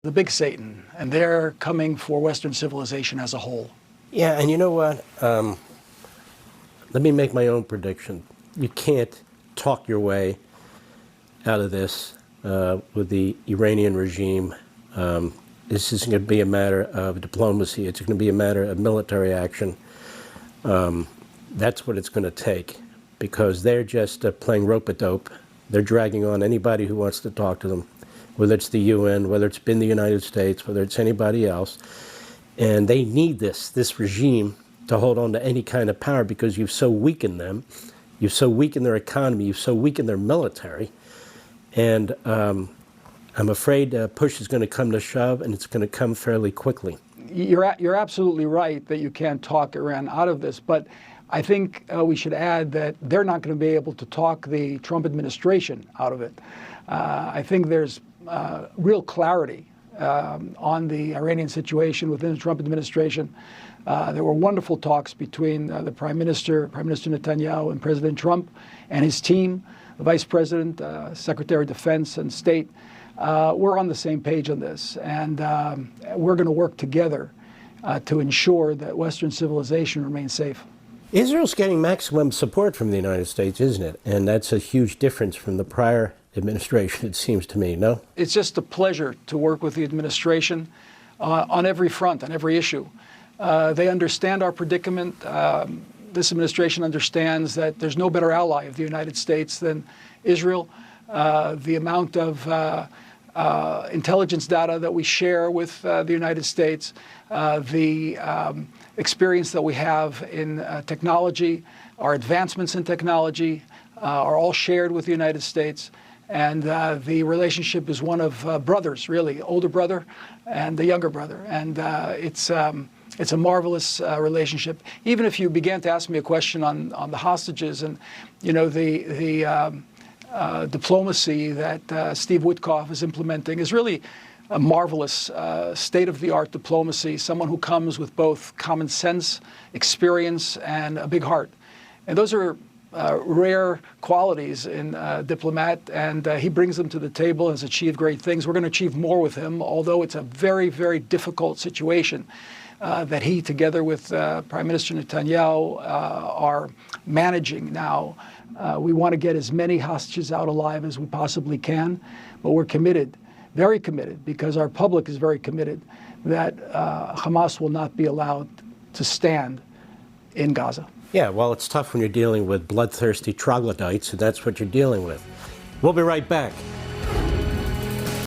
The big Satan, and they're coming for Western civilization as a whole. Yeah, and you know what? Let me make my own prediction. You can't talk your way out of this with the Iranian regime. This isn't going to be a matter of diplomacy. It's going to be a matter of military action. That's what it's going to take, because they're just playing rope-a-dope. They're dragging on anybody who wants to talk to them, whether it's the UN, whether it's been the United States, whether it's anybody else. And they need this regime to hold on to any kind of power, because you've so weakened them. You've so weakened their economy. You've so weakened their military. And I'm afraid push is going to come to shove, and it's going to come fairly quickly. You're absolutely right that you can't talk Iran out of this, but I think we should add that they're not going to be able to talk the Trump administration out of it. I think there's real clarity on the Iranian situation within the Trump administration. There were wonderful talks between the Prime Minister Netanyahu, and President Trump and his team, the Vice President, Secretary of Defense and State. We're on the same page on this, and we're going to work together to ensure that Western civilization remains safe. Israel's getting maximum support from the United States, isn't it? And that's a huge difference from the prior administration, it seems to me, no? It's just a pleasure to work with the administration on every front, on every issue. They understand our predicament. This administration understands that there's no better ally of the United States than Israel. The amount of intelligence data that we share with the United States, the experience that we have in technology, our advancements in technology are all shared with the United States. And the relationship is one of brothers, really, older brother and the younger brother. And it's a marvelous relationship. Even if you began to ask me a question on the hostages and, you know, the diplomacy that Steve Witkoff is implementing is really a marvelous state-of-the-art diplomacy, someone who comes with both common sense, experience, and a big heart. And those are rare qualities in a diplomat, and he brings them to the table and has achieved great things. We're going to achieve more with him, although it's a very, very difficult situation that he, together with Prime Minister Netanyahu, are managing now. We want to get as many hostages out alive as we possibly can, but we're committed, very committed, because our public is very committed, that Hamas will not be allowed to stand in Gaza. Yeah, well, it's tough when you're dealing with bloodthirsty troglodytes, and that's what you're dealing with. We'll be right back.